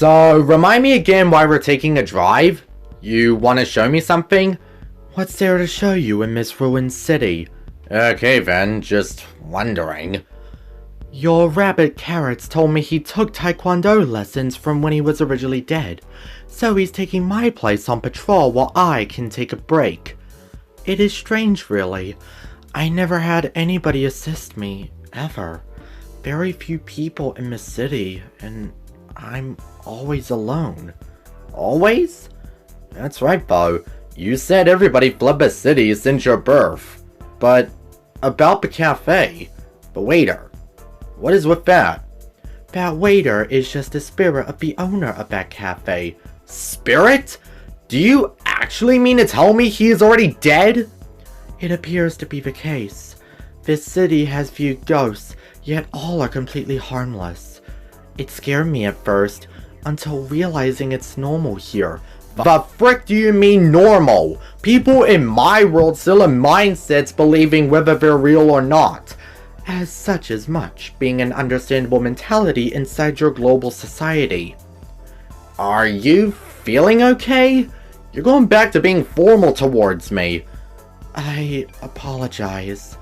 So, remind me again why we're taking a drive? You want to show me something? What's there to show you in this ruined city? Okay then, just wondering. Your rabbit Carrots told me he took taekwondo lessons from when he was originally dead, so he's taking my place on patrol while I can take a break. It is strange, really. I never had anybody assist me, ever. Very few people in the city, and I'm always alone. Always? That's right, Bo. You said everybody fled the city since your birth. But about the cafe, the waiter. What is with that? That waiter is just the spirit of the owner of that cafe. Spirit? Do you actually mean to tell me he is already dead? It appears to be the case. This city has few ghosts, yet all are completely harmless. It scared me at first, until realizing it's normal here. The frick do you mean normal? People in my world still have mindsets believing whether they're real or not. As such as much being an understandable mentality inside your global society. Are you feeling okay? You're going back to being formal towards me. I apologize.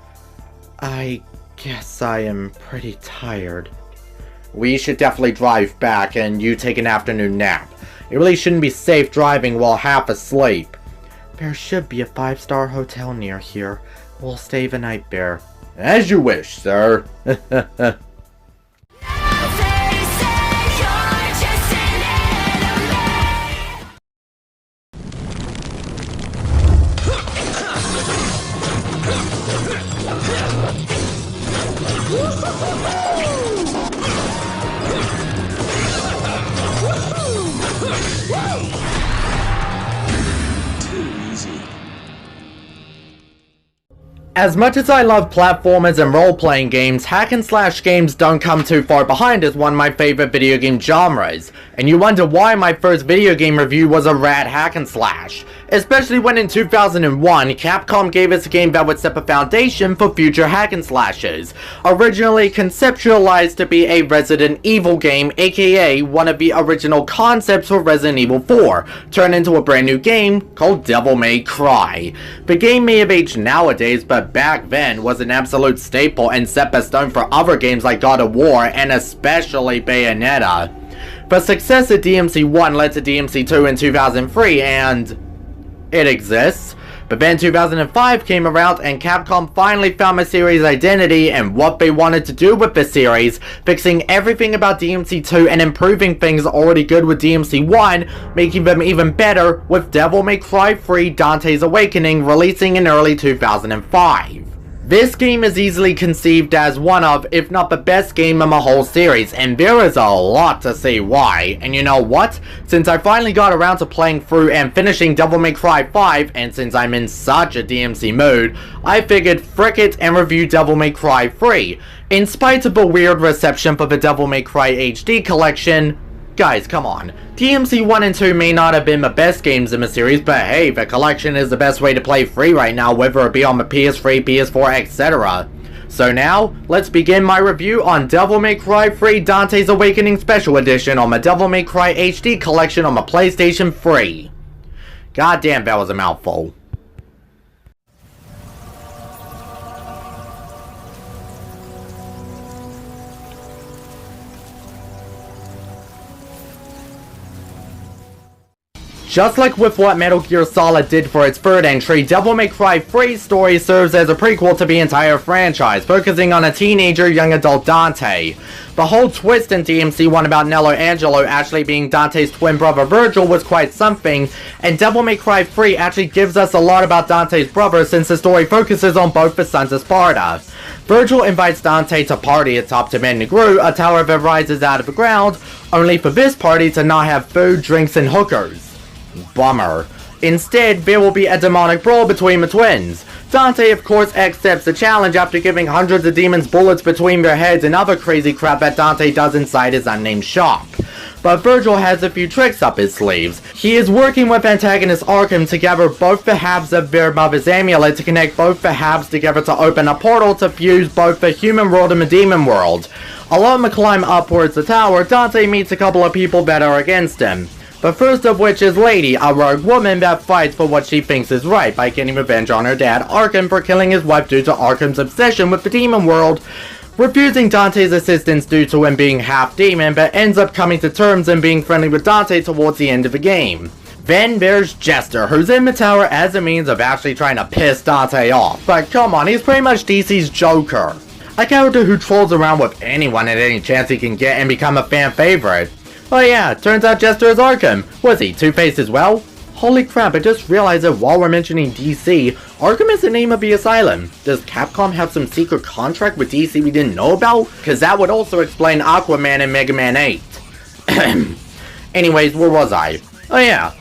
I guess I am pretty tired. We should definitely drive back and you take an afternoon nap. It really shouldn't be safe driving while half asleep. There should be a 5-star hotel near here. We'll stay the night there. As you wish, sir. As much as I love platformers and role-playing games, hack and slash games don't come too far behind as one of my favorite video game genres. And you wonder why my first video game review was a rad hack and slash. Especially when in 2001, Capcom gave us a game that would set the foundation for future hack and slashes. Originally conceptualized to be a Resident Evil game, aka one of the original concepts for Resident Evil 4, turned into a brand new game called Devil May Cry. The game may have aged nowadays, but back then was an absolute staple and set the stone for other games like God of War and especially Bayonetta. The success of DMC 1 led to DMC 2 in 2003 and it exists. But then 2005 came around and Capcom finally found the series' identity and what they wanted to do with the series, fixing everything about DMC 2 and improving things already good with DMC 1, making them even better with Devil May Cry 3 Dante's Awakening releasing in early 2005. This game is easily conceived as one of, if not the best game in the whole series, and there is a lot to say why. And you know what? Since I finally got around to playing through and finishing Devil May Cry 5, and since I'm in such a DMC mood, I figured frick it and review Devil May Cry 3. In spite of the weird reception for the Devil May Cry HD Collection, guys, come on. DMC 1 and 2 may not have been the best games in the series, but hey, the collection is the best way to play free right now, whether it be on the PS3, PS4, etc. So now, let's begin my review on Devil May Cry 3 Dante's Awakening Special Edition on the Devil May Cry HD Collection on the PlayStation 3. God damn, that was a mouthful. Just like with what Metal Gear Solid did for its third entry, Devil May Cry 3's story serves as a prequel to the entire franchise, focusing on a teenager young adult Dante. The whole twist in DMC 1 about Nello Angelo actually being Dante's twin brother Virgil was quite something, and Devil May Cry 3 actually gives us a lot about Dante's brother since the story focuses on both the sons of Sparta. Virgil invites Dante to party atop Temen Negru, a tower that rises out of the ground, only for this party to not have food, drinks, and hookers. Bummer. Instead, there will be a demonic brawl between the twins. Dante, of course, accepts the challenge after giving hundreds of demons bullets between their heads and other crazy crap that Dante does inside his unnamed shop. but Virgil has a few tricks up his sleeves. He is working with antagonist Arkham to gather both the halves of their mother's amulet to connect both the halves together to open a portal to fuse both the human world and the demon world. Along the climb upwards the tower, Dante meets a couple of people that are against him. The first of which is Lady, a rogue woman that fights for what she thinks is right by getting revenge on her dad Arkham for killing his wife due to Arkham's obsession with the demon world, refusing Dante's assistance due to him being half demon, but ends up coming to terms and being friendly with Dante towards the end of the game. Then there's Jester, who's in the tower as a means of actually trying to piss Dante off, but come on, he's pretty much DC's Joker. A character who trolls around with anyone at any chance he can get and become a fan favorite. Oh yeah, turns out Jester is Arkham. Was he Two-Face as well? Holy crap, I just realized that while we're mentioning DC, Arkham is the name of the asylum. Does Capcom have some secret contract with DC we didn't know about? Cause that would also explain Aquaman and Mega Man 8. Anyways, where was I? Oh yeah.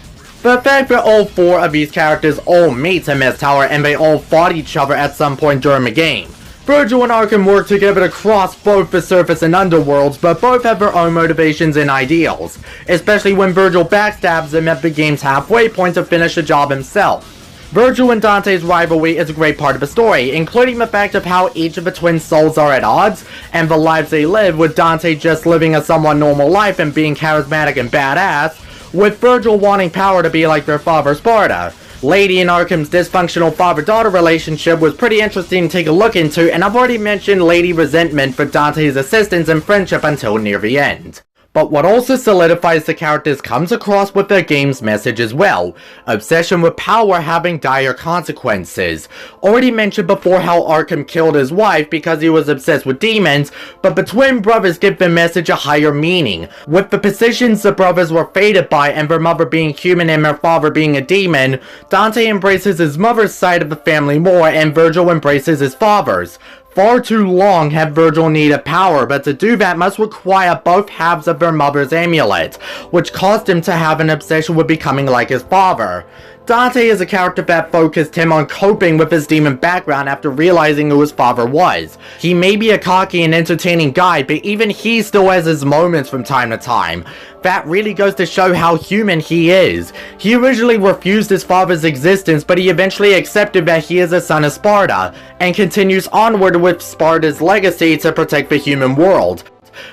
The fact that all four of these characters all meet in this tower and they all fought each other at some point during the game. Virgil and Arkham work together to cross both the surface and underworlds, but both have their own motivations and ideals, especially when Virgil backstabs him at the game's halfway point to finish the job himself. Virgil and Dante's rivalry is a great part of the story, including the fact of how each of the twin souls are at odds, and the lives they live, with Dante just living a somewhat normal life and being charismatic and badass, with Virgil wanting power to be like their father Sparta. Lady and Arkham's dysfunctional father-daughter relationship was pretty interesting to take a look into, and I've already mentioned Lady's resentment for Dante's assistance and friendship until near the end. But what also solidifies the characters comes across with the game's message as well. Obsession with power having dire consequences. Already mentioned before how Arkham killed his wife because he was obsessed with demons, but the twin brothers give the message a higher meaning. With the positions the brothers were fated by and their mother being human and their father being a demon, Dante embraces his mother's side of the family more and Virgil embraces his father's. Far too long had Virgil needed power, but to do that must require both halves of their mother's amulet, which caused him to have an obsession with becoming like his father. Dante is a character that focused him on coping with his demon background after realizing who his father was. He may be a cocky and entertaining guy, but even he still has his moments from time to time. That really goes to show how human he is. He originally refused his father's existence, but he eventually accepted that he is a son of Sparta, and continues onward with Sparta's legacy to protect the human world.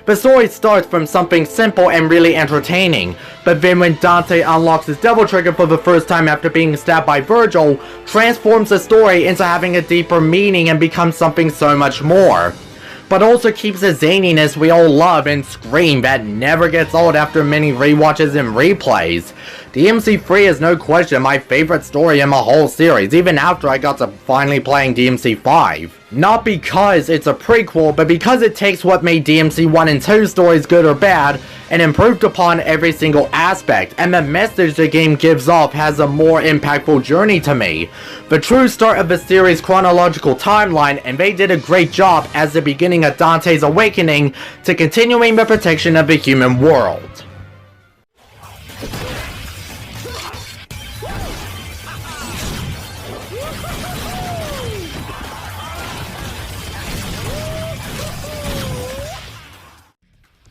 The story starts from something simple and really entertaining, but then when Dante unlocks his devil trigger for the first time after being stabbed by Virgil, transforms the story into having a deeper meaning and becomes something so much more. But also keeps the zaniness we all love and scream that never gets old after many rewatches and replays. DMC 3 is no question my favorite story in my whole series, even after I got to finally playing DMC 5. Not because it's a prequel, but because it takes what made DMC 1 and 2 stories good or bad, and improved upon every single aspect, and the message the game gives off has a more impactful journey to me. The true start of the series' chronological timeline, and they did a great job as the beginning of Dante's awakening to continuing the protection of the human world.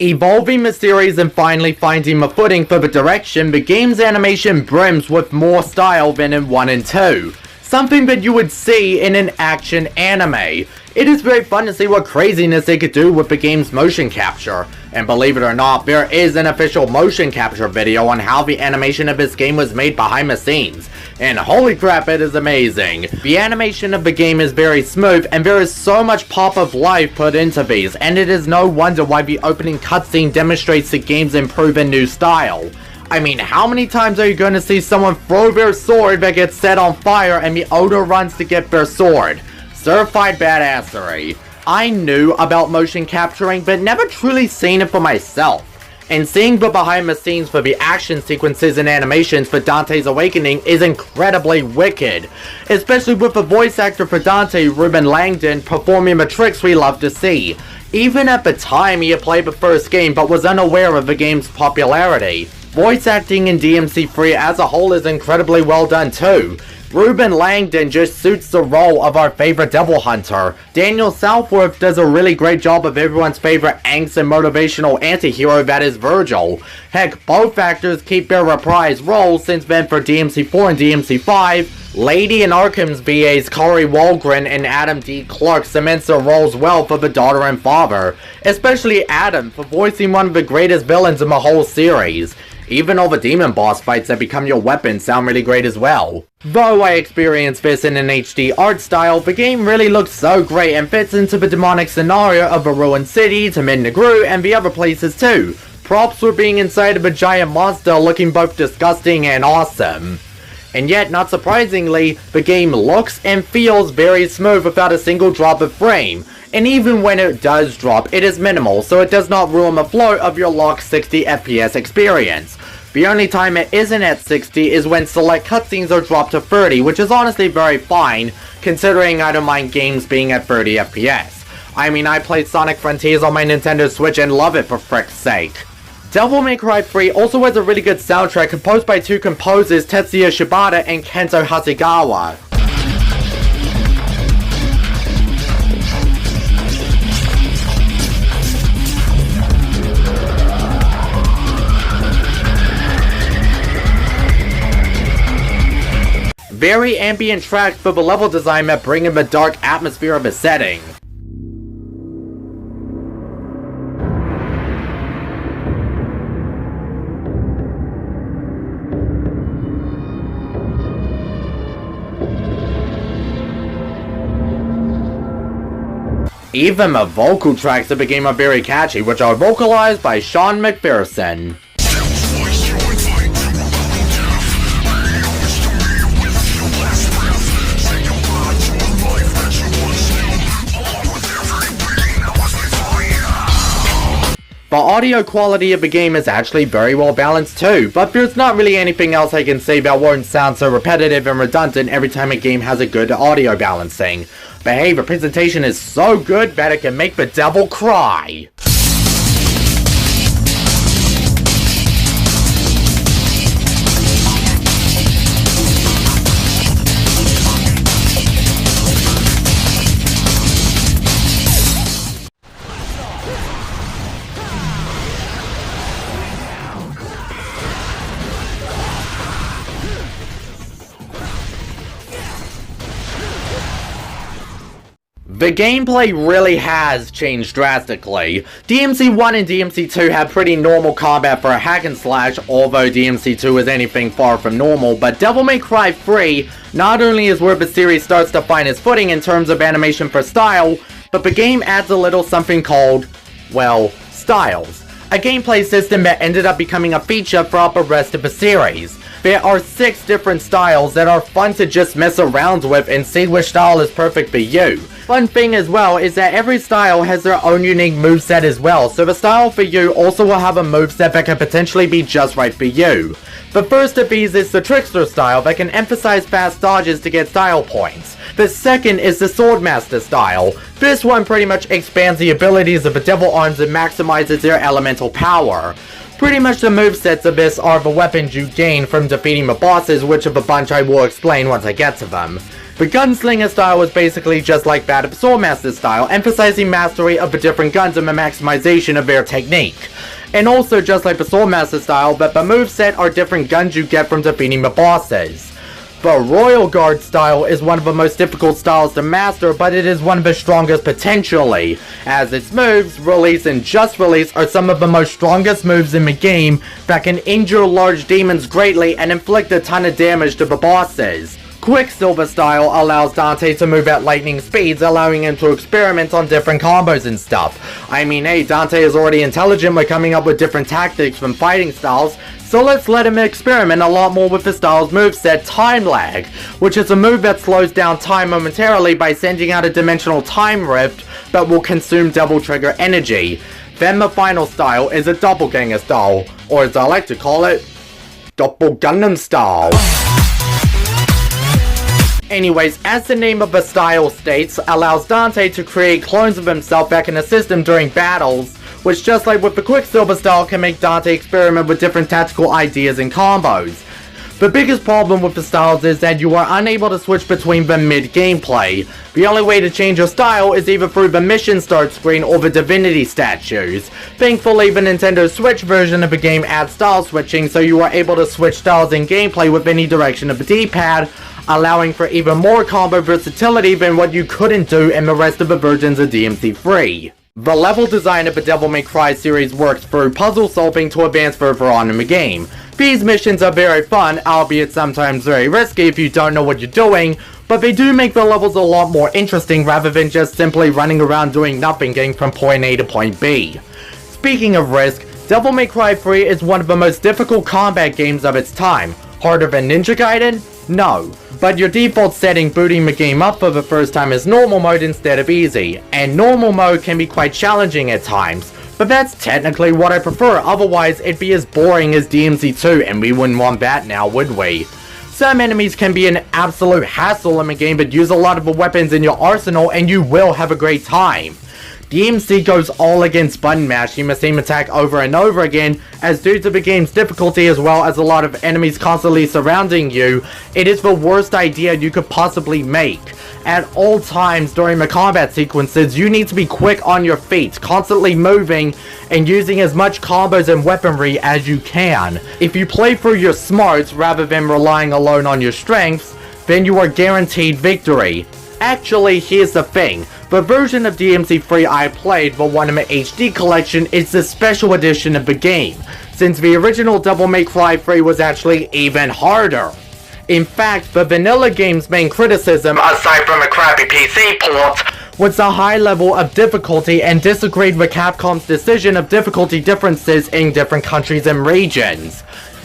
Evolving the series and finally finding a footing for the direction, the game's animation brims with more style than in 1 and 2. Something that you would see in an action anime. It is very fun to see what craziness they could do with the game's motion capture. And believe it or not, there is an official motion capture video on how the animation of this game was made behind the scenes. And holy crap, it is amazing. The animation of the game is very smooth, and there is so much pop of life put into these, and it is no wonder why the opening cutscene demonstrates the game's improved new style. I mean, how many times are you going to see someone throw their sword that gets set on fire and the owner runs to get their sword? Certified badassery. I knew about motion capturing, but never truly seen it for myself. And seeing the behind the scenes for the action sequences and animations for Dante's Awakening is incredibly wicked. Especially with the voice actor for Dante, Ruben Langdon, performing the tricks we love to see. Even at the time he had played the first game but was unaware of the game's popularity. Voice acting in DMC 3 as a whole is incredibly well done too. Ruben Langdon just suits the role of our favorite devil hunter. Daniel Southworth does a really great job of everyone's favorite angst and motivational anti-hero that is Virgil. Heck, both actors keep their reprised roles since then for DMC4 and DMC5. Lady in Arkham's VAs Corey Walgren and Adam D. Clark cements their roles well for the daughter and father, especially Adam for voicing one of the greatest villains in the whole series. Even all the demon boss fights that become your weapon sound really great as well. Though I experienced this in an HD art style, the game really looks so great and fits into the demonic scenario of a ruined city, Tamin Negru, and the other places too. Props for being inside of a giant monster looking both disgusting and awesome. And yet, not surprisingly, the game looks and feels very smooth without a single drop of frame. And even when it does drop, it is minimal, so it does not ruin the flow of your locked 60 FPS experience. The only time it isn't at 60 is when select cutscenes are dropped to 30, which is honestly very fine, considering I don't mind games being at 30 FPS. I mean, I played Sonic Frontiers on my Nintendo Switch and love it for frick's sake. Devil May Cry 3 also has a really good soundtrack composed by two composers, Tetsuya Shibata and Kento Hasegawa. Very ambient tracks for the level design that bring in the dark atmosphere of the setting. Even the vocal tracks of the game are very catchy, which are vocalized by Sean McPherson. The audio quality of the game is actually very well balanced too, but there's not really anything else I can say that won't sound so repetitive and redundant every time a game has a good audio balancing. But hey, the presentation is so good that it can make the devil cry. The gameplay really has changed drastically. DMC1 and DMC2 had pretty normal combat for a hack and slash, although DMC2 is anything far from normal, but Devil May Cry 3 not only is where the series starts to find its footing in terms of animation for style, but the game adds a little something called, well, styles. A gameplay system that ended up becoming a feature throughout the rest of the series. There are 6 different styles that are fun to just mess around with and see which style is perfect for you. Fun thing as well is that every style has their own unique moveset as well, so the style for you also will have a moveset that can potentially be just right for you. The first of these is the Trickster style that can emphasize fast dodges to get style points. The second is the Swordmaster style. This one pretty much expands the abilities of the Devil Arms and maximizes their elemental power. Pretty much the movesets of this are the weapons you gain from defeating the bosses, which of a bunch I will explain once I get to them. The Gunslinger style is basically just like that of Swordmaster style, emphasizing mastery of the different guns and the maximization of their technique. And also just like the Swordmaster style, that the moveset are different guns you get from defeating the bosses. The Royal Guard style is one of the most difficult styles to master, but it is one of the strongest potentially, as its moves, release and just release are some of the most strongest moves in the game that can injure large demons greatly and inflict a ton of damage to the bosses. Quicksilver style allows Dante to move at lightning speeds, allowing him to experiment on different combos and stuff. I mean, hey, Dante is already intelligent by coming up with different tactics from fighting styles, so let's let him experiment a lot more with the style's moveset Time Lag, which is a move that slows down time momentarily by sending out a dimensional time rift that will consume double trigger energy. Then the final style is a Doppelganger style, or as I like to call it, Doppelgundam style. Anyways, as the name of the style states, allows Dante to create clones of himself that can assist him during battles, which just like with the Quicksilver style can make Dante experiment with different tactical ideas and combos. The biggest problem with the styles is that you are unable to switch between them mid-gameplay. The only way to change your style is either through the mission start screen or the divinity statues. Thankfully, the Nintendo Switch version of the game adds style switching, so you are able to switch styles in gameplay with any direction of the D-pad, allowing for even more combo versatility than what you couldn't do in the rest of the versions of DMC3. The level design of the Devil May Cry series works through puzzle solving to advance further on in the game. These missions are very fun, albeit sometimes very risky if you don't know what you're doing, but they do make the levels a lot more interesting rather than just simply running around doing nothing getting from point A to point B. Speaking of risk, Devil May Cry 3 is one of the most difficult combat games of its time. Harder than Ninja Gaiden? No. But your default setting booting the game up for the first time is normal mode instead of easy, and normal mode can be quite challenging at times, but that's technically what I prefer, otherwise it'd be as boring as DMC2 and we wouldn't want that now, would we? Some enemies can be an absolute hassle in the game, but use a lot of the weapons in your arsenal and you will have a great time. DMC goes all against button mashing the same attack over and over again, as due to the game's difficulty as well as a lot of enemies constantly surrounding you, it is the worst idea you could possibly make. At all times during the combat sequences, you need to be quick on your feet, constantly moving and using as much combos and weaponry as you can. If you play through your smarts rather than relying alone on your strengths, then you are guaranteed victory. Actually, here's the thing. The version of DMC3 I played, the Magnum HD Collection, is the special edition of the game, since the original Devil May Cry 3 was actually even harder. In fact, the vanilla game's main criticism, aside from a crappy PC port, was the high level of difficulty and disagreed with Capcom's decision of difficulty differences in different countries and regions.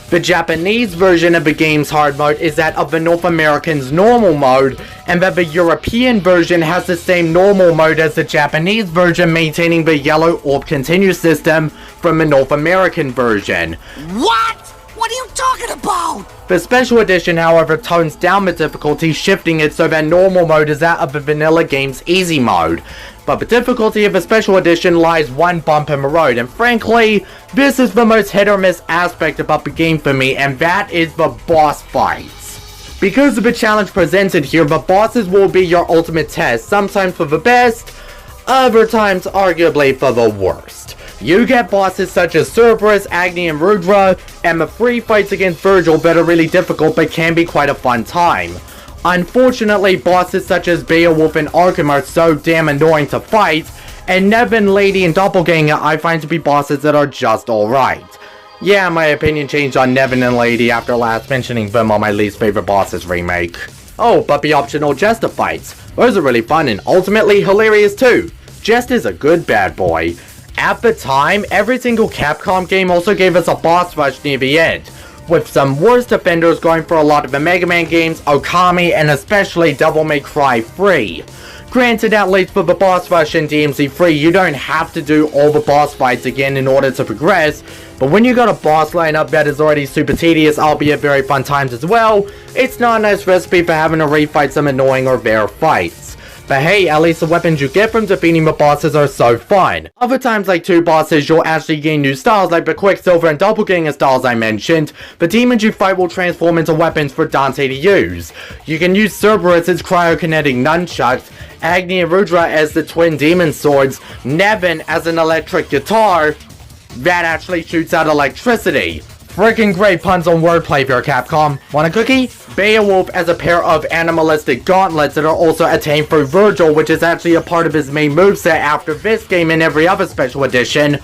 The Japanese version of the game's hard mode is that of the North American's normal mode, and that the European version has the same normal mode as the Japanese version, maintaining the yellow orb continue system from the North American version. What? What are you talking about? The special edition, however, tones down the difficulty, shifting it so that normal mode is that of the vanilla game's easy mode. But the difficulty of the special edition lies one bump in the road, and frankly, this is the most hit or miss aspect about the game for me, and that is the boss fights. Because of the challenge presented here, the bosses will be your ultimate test, sometimes for the best, other times arguably for the worst. You get bosses such as Cerberus, Agni, and Rudra, and the free fights against Virgil that are really difficult but can be quite a fun time. Unfortunately, bosses such as Beowulf and Arkham are so damn annoying to fight, and Nevin, Lady, and Doppelganger I find to be bosses that are just alright. Yeah, my opinion changed on Nevin and Lady after last mentioning them on my least favorite bosses remake. Oh, but the optional Jester fights. Those are really fun and ultimately hilarious too. Jest is a good bad boy. At the time, every single Capcom game also gave us a boss rush near the end, with some worst offenders going for a lot of the Mega Man games, Okami, and especially Devil May Cry 3. Granted, at least for the boss rush in DMC3, you don't have to do all the boss fights again in order to progress, but when you got a boss lineup that is already super tedious, albeit very fun times as well, it's not a nice recipe for having to refight some annoying or rare fights. But hey, at least the weapons you get from defeating the bosses are so fun. Other times, like 2 bosses, you'll actually gain new styles like the Quicksilver and Doppelganger styles I mentioned. The demons you fight will transform into weapons for Dante to use. You can use Cerberus' cryokinetic nunchucks, Agni and Rudra as the twin demon swords, Nevin as an electric guitar that actually shoots out electricity. Freaking great puns on wordplay here, Capcom. Want a cookie? Beowulf as a pair of animalistic gauntlets that are also attained through Virgil, which is actually a part of his main moveset after this game and every other special edition.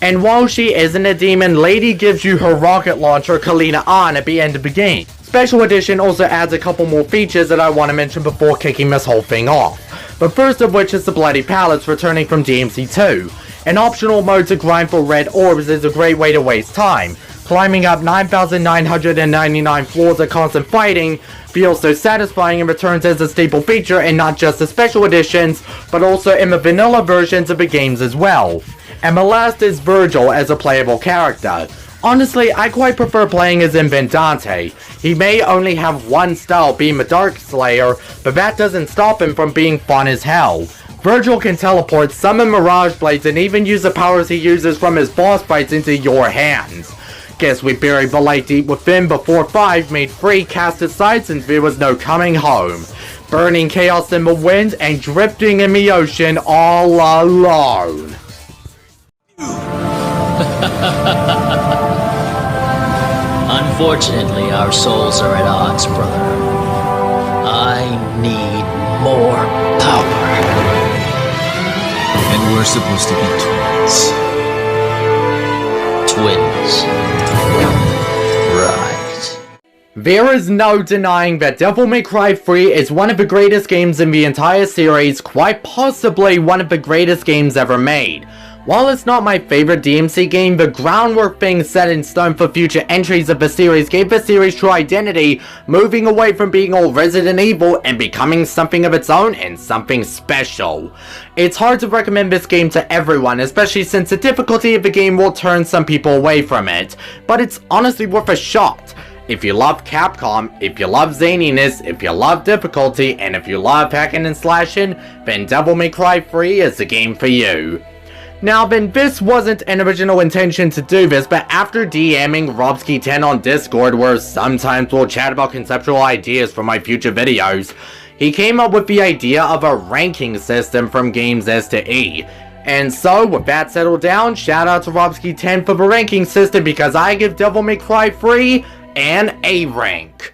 And while she isn't a demon, Lady gives you her rocket launcher, Kalina On, at the end of the game. Special edition also adds a couple more features that I want to mention before kicking this whole thing off. But first of which is the Bloody Palace returning from DMC2. An optional mode to grind for red orbs is a great way to waste time. Climbing up 9,999 floors of constant fighting feels so satisfying and returns as a staple feature in not just the special editions, but also in the vanilla versions of the games as well. And the last is Virgil as a playable character. Honestly, I quite prefer playing as infant Dante. He may only have one style, being the Dark Slayer, but that doesn't stop him from being fun as hell. Virgil can teleport, summon Mirage Blades, and even use the powers he uses from his boss fights into your hands. Guess we buried the light deep within before 5 made 3 cast aside since there was no coming home. Burning chaos in the wind and drifting in the ocean all alone. Unfortunately, our souls are at odds, brother. I need more power. And we're supposed to be twins. Twins. Right. There is no denying that Devil May Cry 3 is one of the greatest games in the entire series, quite possibly one of the greatest games ever made. While it's not my favorite DMC game, the groundwork being set in stone for future entries of the series gave the series true identity, moving away from being all Resident Evil and becoming something of its own and something special. It's hard to recommend this game to everyone, especially since the difficulty of the game will turn some people away from it, but it's honestly worth a shot. If you love Capcom, if you love zaniness, if you love difficulty, and if you love hacking and slashing, then Devil May Cry 3 is the game for you. Now then, this wasn't an original intention to do this, but after DMing Robsky10 on Discord, where sometimes we'll chat about conceptual ideas for my future videos, he came up with the idea of a ranking system from games S to E. And so, with that settled down, shout out to Robsky10 for the ranking system because I give Devil May Cry 3 an A rank.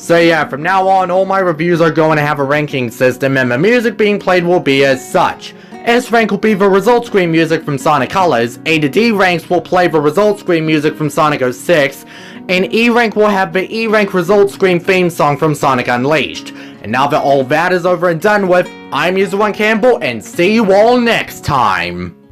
So yeah, from now on, all my reviews are going to have a ranking system, and the music being played will be as such. S rank will be the result screen music from Sonic Colors, A to D ranks will play the result screen music from Sonic 06, and E rank will have the E rank result screen theme song from Sonic Unleashed. And now that all that is over and done with, I'm User1Campbell, and see you all next time!